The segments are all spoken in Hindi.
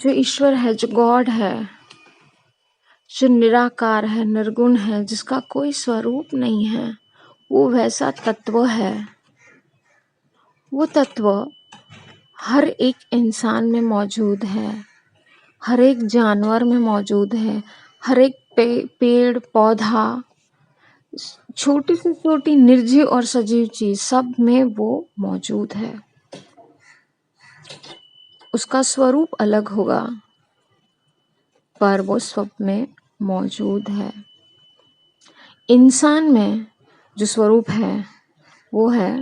जो ईश्वर है, जो गॉड है, जो निराकार है, निर्गुण है, जिसका कोई स्वरूप नहीं है, वो वैसा तत्व है। वो तत्व हर एक इंसान में मौजूद है, हर एक जानवर में मौजूद है, हर एक पेड़ पौधा, छोटी से छोटी निर्जीव और सजीव चीज, सब में वो मौजूद है। उसका स्वरूप अलग होगा, पर वो सब में मौजूद है। इंसान में जो स्वरूप है वो है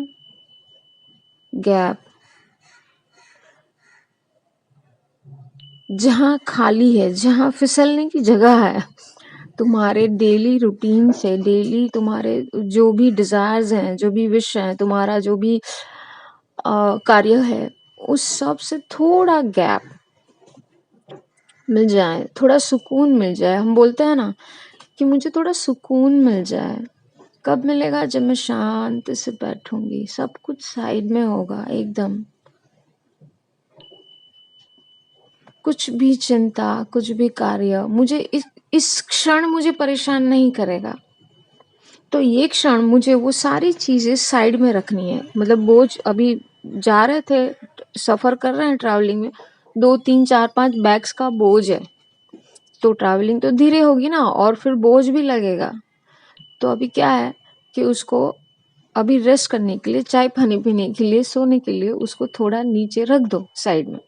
गैप, जहाँ खाली है, जहाँ फिसलने की जगह है। तुम्हारे डेली रूटीन से, डेली तुम्हारे जो भी डिजायर्स हैं, जो भी विश हैं, तुम्हारा जो भी कार्य है, उस सब से थोड़ा गैप मिल जाए, थोड़ा सुकून मिल जाए। हम बोलते हैं ना कि मुझे थोड़ा सुकून मिल जाए। कब मिलेगा? जब मैं शांति से बैठूंगी, सब कुछ साइड में होगा एकदम, कुछ भी चिंता, कुछ भी कार्य मुझे इस क्षण मुझे परेशान नहीं करेगा। तो ये क्षण मुझे वो सारी चीजें साइड में रखनी है। मतलब बोझ, अभी जा रहे थे, सफर कर रहे हैं, ट्रैवलिंग में 2 3 4 5 बैग्स का बोझ है, तो ट्रैवलिंग तो धीरे होगी ना, और फिर बोझ भी लगेगा। तो अभी क्या है कि उसको अभी रेस्ट करने के लिए, चाय पानी पीने के लिए, सोने के लिए उसको थोड़ा नीचे रख दो साइड में।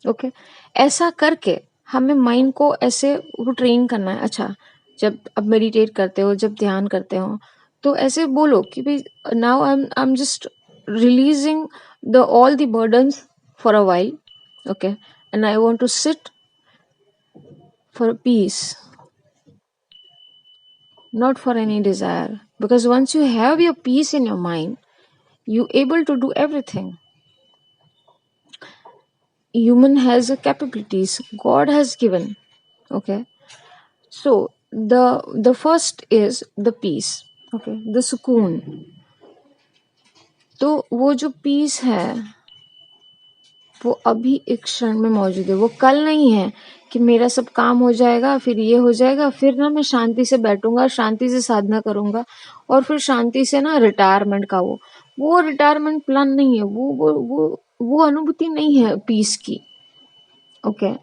ओके, ऐसा करके हमें माइंड को ऐसे वो ट्रेन करना है। अच्छा, जब अब मेडिटेट करते हो, जब ध्यान करते हो, तो ऐसे बोलो कि भाई now I am just releasing the all the burdens for a while, okay, and I want to sit for peace, not for any desire, because once you have your peace in your mind, you able to do everything. Human has a capabilities God has given, okay. So the first is the peace, okay, the सुकून। तो वो जो पीस है वो अभी एक क्षण में मौजूद है। वो कल नहीं है कि मेरा सब काम हो जाएगा, फिर ये हो जाएगा, फिर ना मैं शांति से बैठूंगा, शांति से साधना करूंगा, और फिर शांति से ना रिटायरमेंट का वो रिटायरमेंट प्लान नहीं है। वो अनुभूति नहीं है पीस की, ओके।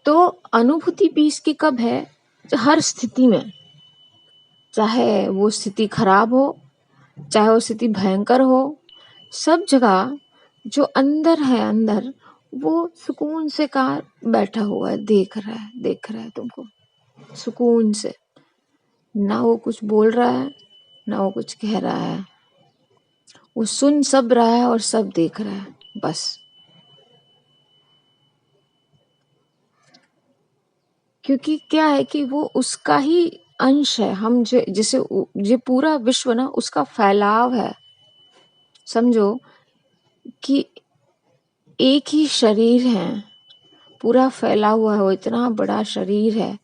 तो अनुभूति पीस की कब है? हर स्थिति में, चाहे वो स्थिति खराब हो, चाहे वो स्थिति भयंकर हो, सब जगह जो अंदर है, अंदर वो सुकून से कार बैठा हुआ है, देख रहा है तुमको सुकून से। ना वो कुछ बोल रहा है, ना वो कुछ कह रहा है, वो सुन सब रहा है और सब देख रहा है, बस। क्योंकि क्या है कि वो उसका ही अंश है। हम जैसे ये पूरा विश्व ना उसका फैलाव है। समझो कि एक ही शरीर है, पूरा फैला हुआ है, वो इतना बड़ा शरीर है।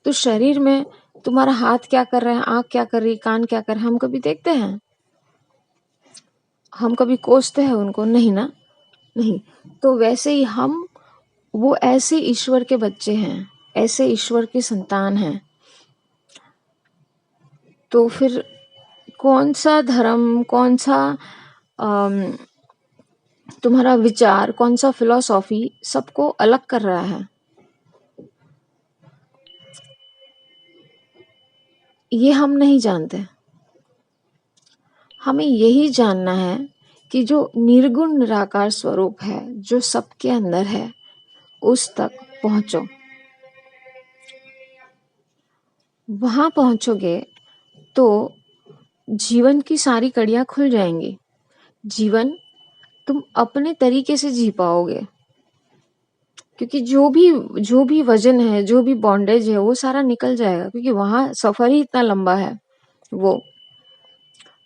तो शरीर में तुम्हारा हाथ क्या कर रहा है, आंख क्या कर रही है, कान क्या कर रहा है, हम कभी देखते हैं? हम कभी कोसते हैं उनको? नहीं ना, नहीं। तो वैसे ही हम वो ऐसे ईश्वर के बच्चे हैं, ऐसे ईश्वर के संतान हैं। तो फिर कौन सा धर्म, कौन सा तुम्हारा विचार, कौन सा फिलॉसफी सबको अलग कर रहा है? ये हम नहीं जानते। हमें यही जानना है कि जो निर्गुण निराकार स्वरूप है, जो सबके अंदर है, उस तक पहुंचो। वहां पहुंचोगे तो जीवन की सारी कड़ियां खुल जाएंगी। जीवन तुम अपने तरीके से जी पाओगे, क्योंकि जो भी वजन है, जो भी बॉन्डेज है, वो सारा निकल जाएगा। क्योंकि वहां सफर ही इतना लंबा है वो,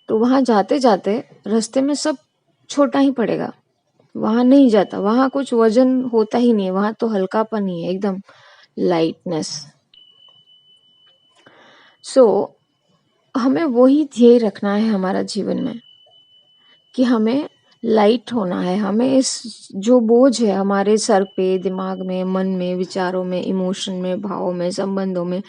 तो वहां जाते जाते रास्ते में सब छोटा ही पड़ेगा। वहां नहीं जाता, वहां कुछ वजन होता ही नहीं, वहां तो हल्कापन ही है, एकदम लाइटनेस। सो हमें वही ध्येय रखना है हमारा जीवन में, कि हमें लाइट होना है। हमें इस जो बोझ है हमारे सर पे, दिमाग में, मन में, विचारों में, इमोशन में, भावों में, संबंधों में,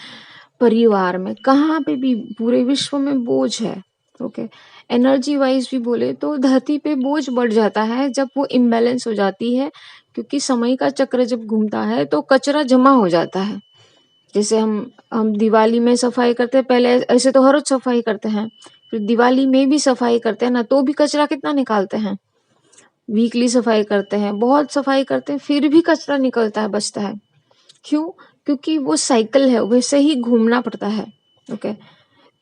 परिवार में, कहाँ पे भी पूरे विश्व में बोझ है। ओके, एनर्जी वाइज भी बोले तो धरती पे बोझ बढ़ जाता है जब वो इम्बैलेंस हो जाती है, क्योंकि समय का चक्र जब घूमता है तो कचरा जमा हो जाता है। जैसे हम दिवाली में सफाई करते हैं, पहले ऐसे तो हर रोज सफाई करते हैं, फिर दिवाली में भी सफाई करते हैं ना, तो भी कचरा कितना निकालते हैं। वीकली सफाई करते हैं, बहुत सफाई करते हैं, फिर भी कचरा निकलता है, बचता है। क्यों? क्योंकि वो साइकिल है, वैसे ही घूमना पड़ता है। ओके,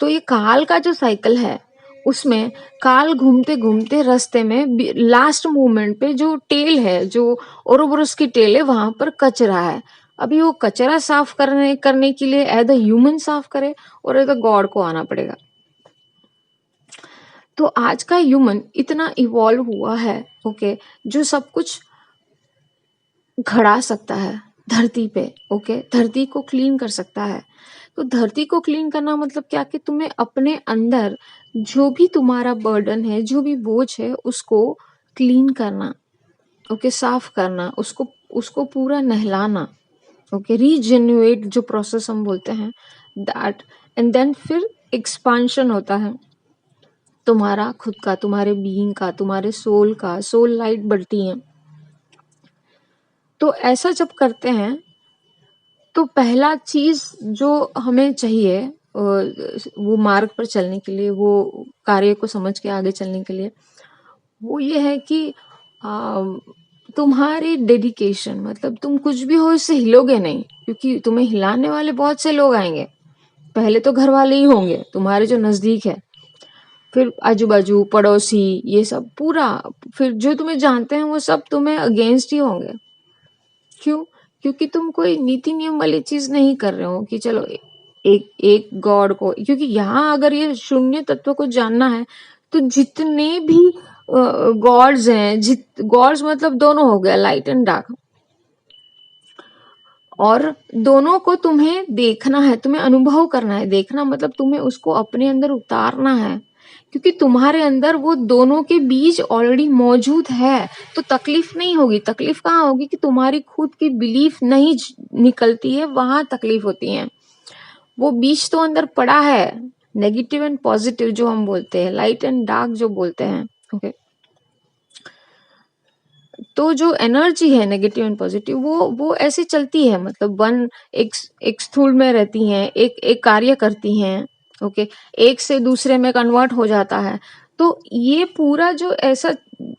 तो ये काल का जो साइकिल है उसमें काल घूमते घूमते रास्ते में लास्ट मोमेंट पे जो टेल है, जो ओरोबोरस की टेल है, वहां पर कचरा है। अभी वो कचरा साफ करने के लिए एज ह्यूमन साफ करे और एज गॉड को आना पड़ेगा। तो आज का ह्यूमन इतना इवॉल्व हुआ है, ओके, जो सब कुछ घड़ा सकता है धरती पे। ओके, धरती को क्लीन कर सकता है। तो धरती को क्लीन करना मतलब क्या कि तुम्हें अपने अंदर जो भी तुम्हारा बर्डन है, जो भी बोझ है, उसको क्लीन करना। ओके, साफ करना, उसको उसको पूरा नहलाना। ओके, रीजेन्युएट जो प्रोसेस हम बोलते हैं दैट, एंड देन फिर एक्सपांशन होता है तुम्हारा खुद का, तुम्हारे बीइंग का, तुम्हारे सोल का, सोल लाइट बढ़ती है। तो ऐसा जब करते हैं तो पहला चीज जो हमें चाहिए वो मार्ग पर चलने के लिए, वो कार्य को समझ के आगे चलने के लिए, वो ये है कि तुम्हारी डेडिकेशन, मतलब तुम कुछ भी हो इससे हिलोगे नहीं, क्योंकि तुम्हें हिलाने वाले बहुत से लोग आएंगे। पहले तो घर वाले ही होंगे तुम्हारे जो नजदीक है, फिर आजू बाजू पड़ोसी, ये सब पूरा, फिर जो तुम्हें जानते हैं वो सब तुम्हें अगेंस्ट ही होंगे। क्यों? क्योंकि तुम कोई नीति नियम वाली चीज नहीं कर रहे हो कि चलो एक एक गॉड को, क्योंकि यहाँ अगर ये शून्य तत्व को जानना है तो जितने भी गॉड्स हैं, गॉड्स मतलब दोनों हो गया, लाइट एंड डार्क, और दोनों को तुम्हें देखना है, तुम्हें अनुभव करना है। देखना मतलब तुम्हें उसको अपने अंदर उतारना है, क्योंकि तुम्हारे अंदर वो दोनों के बीच ऑलरेडी मौजूद है। तो तकलीफ नहीं होगी। तकलीफ कहाँ होगी कि तुम्हारी खुद की बिलीफ नहीं निकलती है, वहां तकलीफ होती है। वो बीज तो अंदर पड़ा है, नेगेटिव एंड पॉजिटिव जो हम बोलते हैं, लाइट एंड डार्क जो बोलते हैं। ओके, तो जो एनर्जी है नेगेटिव एंड पॉजिटिव, वो ऐसे चलती है, मतलब वन एक स्थूल में रहती हैं, एक एक कार्य करती हैं। ओके, एक से दूसरे में कन्वर्ट हो जाता है। तो ये पूरा जो ऐसा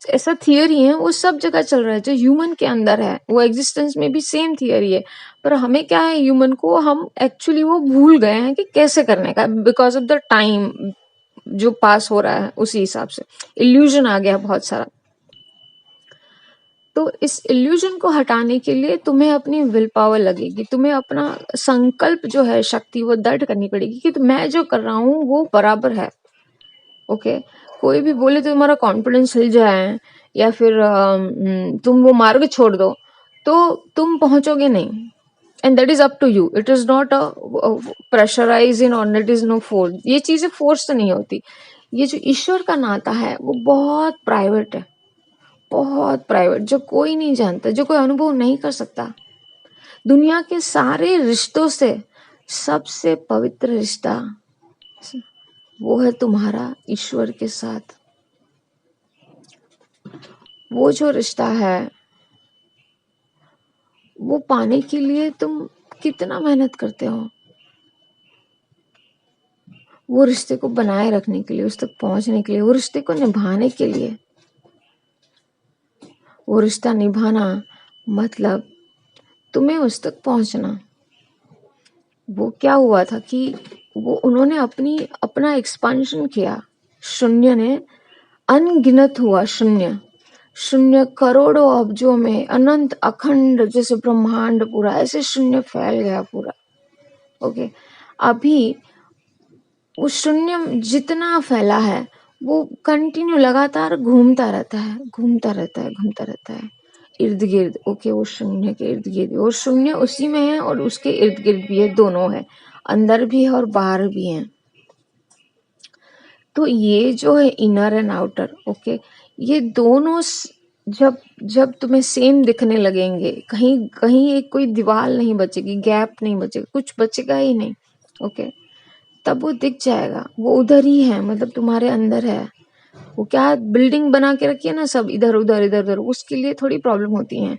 ऐसा थियरी है वो सब जगह चल रहा है, जो ह्यूमन के अंदर है वो एग्जिस्टेंस में भी सेम थियरी है। पर हमें क्या है, ह्यूमन को हम एक्चुअली वो भूल गए हैं कि कैसे करने का, बिकॉज ऑफ द टाइम जो पास हो रहा है, उसी हिसाब से इल्यूजन आ गया बहुत सारा। तो इस इल्यूजन को हटाने के लिए तुम्हें अपनी विल पावर लगेगी, तुम्हें अपना संकल्प जो है, शक्ति, वो दृढ़ करनी पड़ेगी कि मैं जो कर रहा हूँ वो बराबर है। ओके, कोई भी बोले तो तुम्हारा कॉन्फिडेंस हिल जाए या फिर तुम वो मार्ग छोड़ दो, तो तुम पहुंचोगे नहीं। And that is up to you, it is not a pressurize in, और इट इज नो फोर्स। ये चीजें फोर्स से नहीं होती। ये जो ईश्वर का नाता है वो बहुत प्राइवेट है, बहुत प्राइवेट, जो कोई नहीं जानता, जो कोई अनुभव नहीं कर सकता। दुनिया के सारे रिश्तों से सबसे पवित्र रिश्ता वो है तुम्हारा ईश्वर के साथ। वो जो रिश्ता है वो पाने के लिए तुम कितना मेहनत करते हो, वो रिश्ते को बनाए रखने के लिए, उस तक पहुंचने के लिए, वो रिश्ते को निभाने के लिए। वो रिश्ता निभाना मतलब तुम्हें उस तक पहुंचना। वो क्या हुआ था कि वो उन्होंने अपना एक्सपांशन किया। शून्य ने अनगिनत हुआ, शून्य शून्य करोड़ों अब्जों में, अनंत अखंड, जैसे ब्रह्मांड पूरा ऐसे शून्य फैल गया पूरा। ओके, अभी वो शून्य जितना फैला है वो कंटिन्यू लगातार घूमता रहता है, घूमता रहता है, घूमता रहता है इर्द गिर्द। ओके, वो शून्य के इर्द गिर्द, और शून्य उसी में है और उसके इर्द गिर्द भी है, दोनों है, अंदर भी है और बाहर भी है। तो ये जो है इनर एंड आउटर, ओके, ये दोनों जब जब तुम्हें सेम दिखने लगेंगे, कहीं कहीं एक कोई दीवार नहीं बचेगी, गैप नहीं बचेगा, कुछ बचेगा ही नहीं। ओके, तब वो दिख जाएगा, वो उधर ही है, मतलब तुम्हारे अंदर है। वो क्या बिल्डिंग बना के रखी है ना, सब इधर उधर इधर उधर, उसके लिए थोड़ी प्रॉब्लम होती है,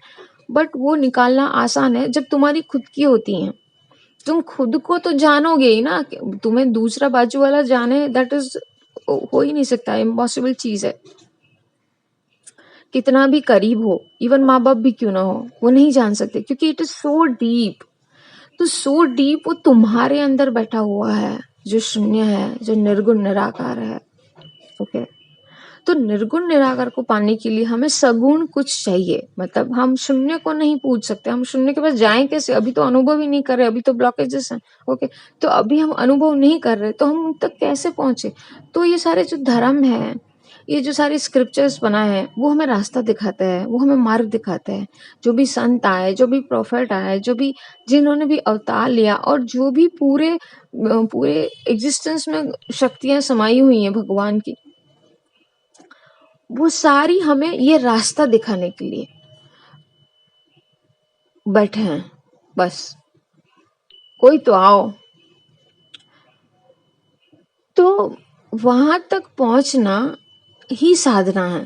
बट वो निकालना आसान है जब तुम्हारी खुद की होती है। तुम खुद को तो जानोगे ही ना, तुम्हें दूसरा बाजू वाला जाने, दैट इज हो ही नहीं सकता, इम्पॉसिबल चीज है। कितना भी करीब हो, इवन माँ बाप भी क्यों ना हो, वो नहीं जान सकते, क्योंकि इट इज सो डीप। तो सो डीप वो तुम्हारे अंदर बैठा हुआ है, जो शून्य है, जो निर्गुण निराकार है। ओके, तो निर्गुण निराकार को पाने के लिए हमें सगुण कुछ चाहिए, मतलब हम शून्य को नहीं पूछ सकते, हम शून्य के पास जाएं कैसे, अभी तो अनुभव ही नहीं कर रहे, अभी तो ब्लॉकेजेस हैं। ओके, तो अभी हम अनुभव नहीं कर रहे, तो हम उन तक कैसे पहुंचे? तो ये सारे जो धर्म है, ये जो सारे स्क्रिप्चर्स बनाए हैं, वो हमें रास्ता दिखाते हैं, वो हमें मार्ग दिखाते हैं। जो भी संत आए, जो भी प्रोफेट आए, जो भी जिन्होंने भी अवतार लिया, और जो भी पूरे पूरे एग्जिस्टेंस में शक्तियां समाई हुई हैं भगवान की, वो सारी हमें ये रास्ता दिखाने के लिए बैठे हैं। बस कोई तो आओ। तो वहां तक पहुंचना ही साधना है,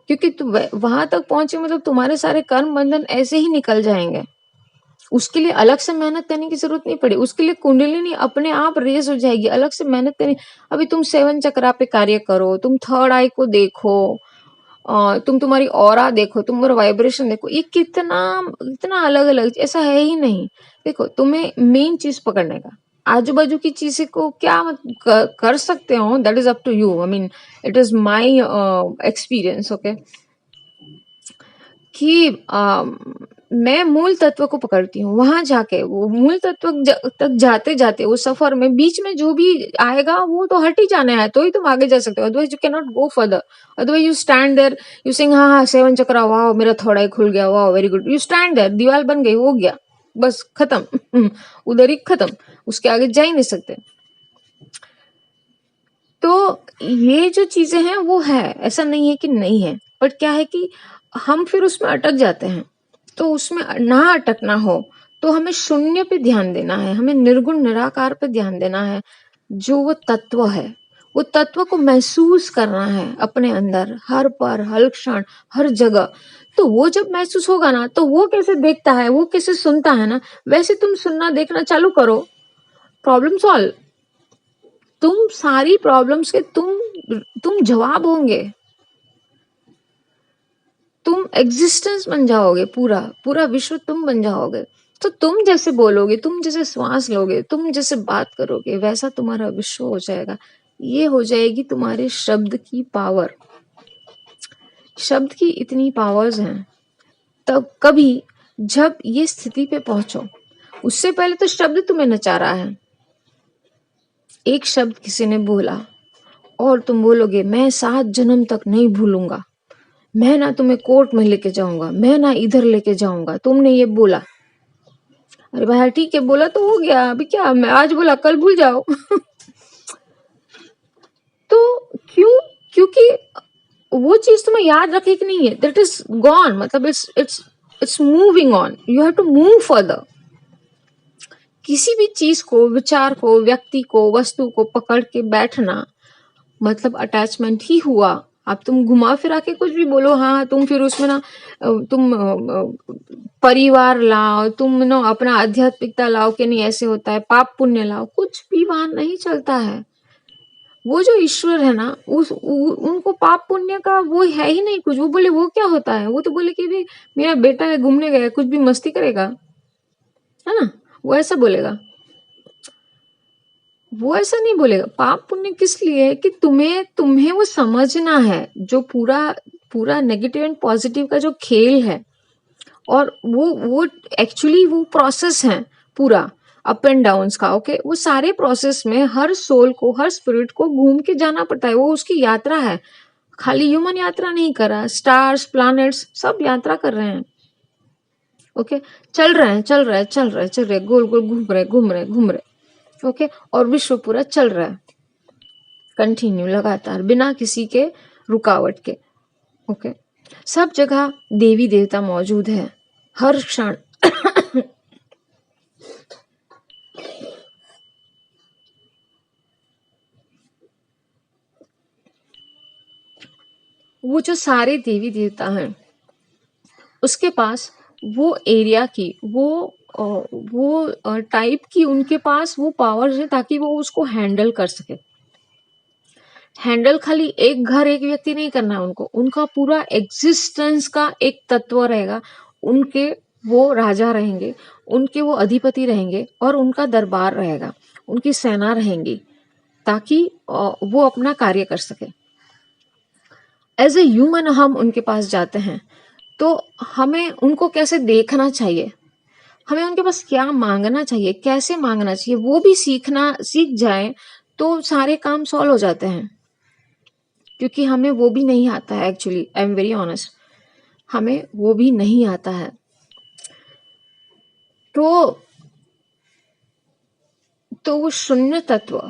क्योंकि तुम वहां तक पहुंचे मतलब तुम्हारे सारे कर्म बंधन ऐसे ही निकल जाएंगे। उसके लिए अलग से मेहनत करने की जरूरत नहीं पड़ी, उसके लिए कुंडलिनी अपने आप रेज हो जाएगी, अलग से मेहनत करनी। अभी तुम 7 चक्रा पे कार्य करो, तुम थर्ड आई को देखो, तुम तुम्हारी ऑरा देखो, तुम्हारा वाइब्रेशन देखो, ये कितना इतना अलग अलग, ऐसा है ही नहीं। देखो, तुम्हें मेन चीज पकड़ने का, आजू बाजू की चीजें को क्या कर सकते हो, that is up to you. I mean it is my experience. Okay, कि मैं मूल तत्व को पकड़ती हूँ, वहां जाके वो मूल तत्व तक जाते जाते वो सफर में बीच में जो भी आएगा वो तो हट ही जाना है, तो ही तुम आगे जा सकते हो, otherwise you can not go further. Otherwise you stand there, you sing हाँ हाँ 7 चक्रा, वाह मेरा थोड़ा ही खुल गया, वाह very good, you stand there, दीवार बन गई, हो गया, बस खत्म। उधर ही खत्म, उसके आगे जा ही नहीं सकते। तो ये जो चीजें हैं वो है, ऐसा नहीं है कि नहीं है, बट क्या है कि हम फिर उसमें अटक जाते हैं। तो उसमें ना अटकना हो तो हमें शून्य पे ध्यान देना है, हमें निर्गुण निराकार पे ध्यान देना है, जो वो तत्व है, वो तत्व को महसूस करना है अपने अंदर, हर पल हर क्षण हर जगह। तो वो जब महसूस होगा ना, तो वो कैसे देखता है, वो कैसे सुनता है ना, वैसे तुम सुनना देखना चालू करो, प्रॉब्लम सॉल्व। तुम सारी प्रॉब्लम्स के तुम जवाब होंगे, तुम एग्जिस्टेंस बन जाओगे, पूरा पूरा विश्व तुम बन जाओगे। तो तुम जैसे बोलोगे, तुम जैसे श्वास लोगे, तुम जैसे बात करोगे, वैसा तुम्हारा विश्व हो जाएगा। ये हो जाएगी तुम्हारे शब्द की पावर। शब्द की इतनी पावर्स हैं। तब कभी जब ये स्थिति पे पहुंचो, उससे पहले तो शब्द तुम्हें नचा रहा है। एक शब्द किसी ने बोला और तुम बोलोगे मैं 7 जन्म तक नहीं भूलूंगा, मैं ना तुम्हें कोर्ट में लेके जाऊंगा, मैं ना इधर लेके जाऊंगा, तुमने ये बोला। अरे भाई ठीक है, बोला तो हो गया, अभी क्या, मैं आज बोला कल भूल जाओ। तो क्यों? क्योंकि वो चीज तुम्हें याद रखे कि नहीं है, दैट इज गॉन, मतलब it's moving on, you have to move further. किसी भी चीज को, विचार को, व्यक्ति को, वस्तु को पकड़ के बैठना मतलब अटैचमेंट ही हुआ। अब तुम घुमा फिरा के कुछ भी बोलो, हाँ तुम फिर उसमें ना तुम परिवार लाओ, तुम ना अपना आध्यात्मिकता लाओ कि नहीं ऐसे होता है, पाप पुण्य लाओ, कुछ भी वहां नहीं चलता है। वो जो ईश्वर है ना, उनको पाप पुण्य का वो है ही नहीं कुछ। वो बोले वो क्या होता है, वो तो बोले कि भी मेरा बेटा है, घूमने गया, कुछ भी मस्ती करेगा, है ना, वो ऐसा बोलेगा। वो ऐसा नहीं बोलेगा। पाप पुण्य किस लिए है कि तुम्हें वो समझना है, जो पूरा पूरा नेगेटिव एंड पॉजिटिव का जो खेल है, और वो एक्चुअली वो प्रोसेस है पूरा अप एंड डाउन्स का। ओके, वो सारे प्रोसेस में हर सोल को, हर स्पिरिट को घूम के जाना पड़ता है, वो उसकी यात्रा है। खाली ह्यूमन यात्रा नहीं कर रहा, स्टार्स प्लैनेट्स सब यात्रा कर रहे हैं। ओके, चल रहे हैं चल रहे हैं चल रहे हैं चल रहे, गोल गोल घूम रहे घूम रहे घूम रहे। ओके, और विश्व पूरा चल रहा है कंटिन्यू, लगातार, बिना किसी के रुकावट के। ओके, सब जगह देवी देवता मौजूद है, हर क्षण। वो जो सारे देवी देवता हैं, उसके पास वो एरिया की, वो टाइप की उनके पास वो पावर्स है ताकि वो उसको हैंडल कर सके। हैंडल खाली एक घर एक व्यक्ति नहीं करना है उनको, उनका पूरा एग्जिस्टेंस का एक तत्व रहेगा। उनके वो राजा रहेंगे, उनके वो अधिपति रहेंगे और उनका दरबार रहेगा, उनकी सेना रहेंगी ताकि वो अपना कार्य कर सके। एज ए ह्यूमन हम उनके पास जाते हैं तो हमें उनको कैसे देखना चाहिए, हमें उनके पास क्या मांगना चाहिए, कैसे मांगना चाहिए, वो भी सीख जाए तो सारे काम सॉल्व हो जाते हैं। क्योंकि हमें वो भी नहीं आता है, actually I am very honest, हमें वो भी नहीं आता है। तो वो शून्य तत्व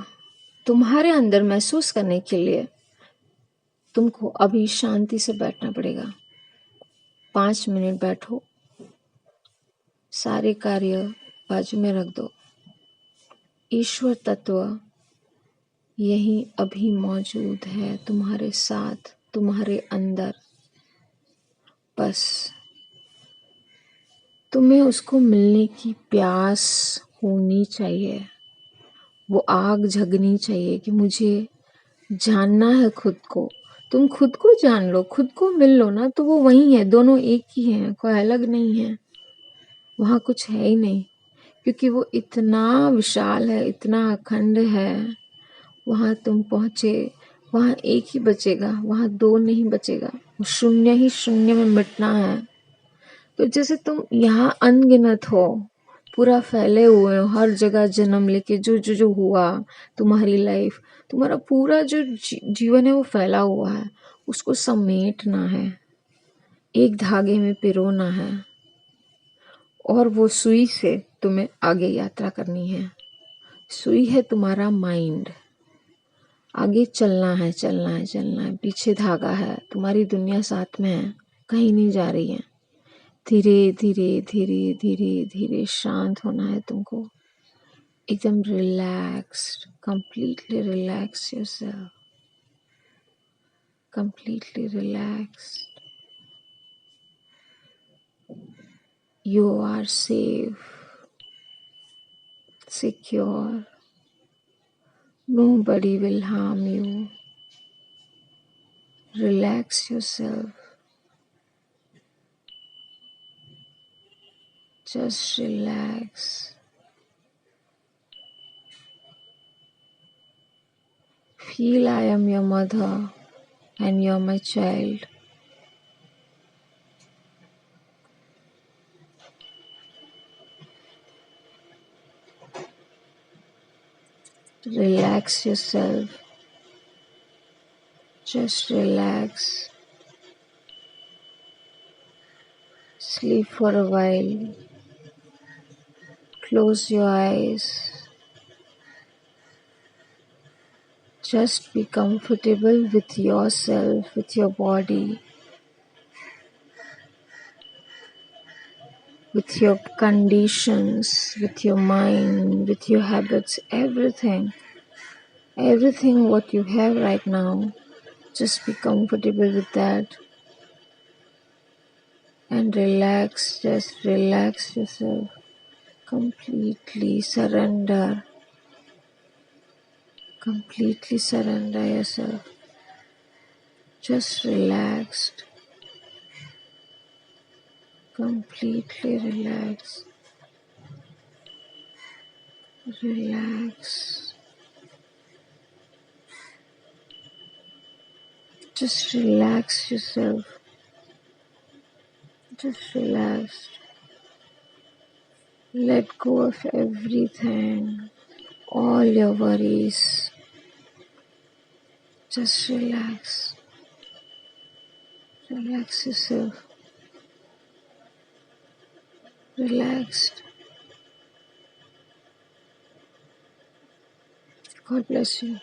तुम्हारे अंदर महसूस करने के लिए तुमको अभी शांति से बैठना पड़ेगा। 5 मिनट बैठो, सारे कार्य बाजू में रख दो। ईश्वर तत्व यही अभी मौजूद है तुम्हारे साथ, तुम्हारे अंदर। बस तुम्हें उसको मिलने की प्यास होनी चाहिए, वो आग जगनी चाहिए कि मुझे जानना है खुद को। तुम खुद को जान लो, खुद को मिल लो ना, तो वो वही है, दोनों एक ही हैं, कोई अलग नहीं है, वहाँ कुछ है ही नहीं। क्योंकि वो इतना विशाल है, इतना अखंड है। वहाँ तुम पहुँचे, वहाँ एक ही बचेगा, वहाँ दो नहीं बचेगा, वो शून्य ही शून्य में मिटना है। तो जैसे तुम यहाँ अनगिनत हो, पूरा फैले हुए हो, हर जगह जन्म लेके जो हुआ, तुम्हारी लाइफ, तुम्हारा पूरा जो जीवन है वो फैला हुआ है, उसको समेटना है, एक धागे में पिरोना है और वो सुई से तुम्हें आगे यात्रा करनी है। सुई है तुम्हारा माइंड, आगे चलना है, चलना है, चलना है। पीछे धागा है, तुम्हारी दुनिया साथ में है, कहीं नहीं जा रही है। धीरे धीरे धीरे धीरे धीरे शांत होना है तुमको, एकदम relaxed, completely relax yourself, completely relaxed. You are safe, secure, nobody will harm you. Relax yourself, just relax. Feel I am your mother and you're my child. Relax yourself, just relax. Sleep for a while. Close your eyes. Just be comfortable with yourself, with your body, with your conditions, with your mind, with your habits, everything. Everything what you have right now, just be comfortable with that and relax, just relax yourself. Completely surrender. Completely surrender yourself. Just relaxed. Completely relaxed. Relax. Just relax yourself. Just relax. Let go of everything, all your worries. Just relax. Relax yourself. Relaxed. God bless you.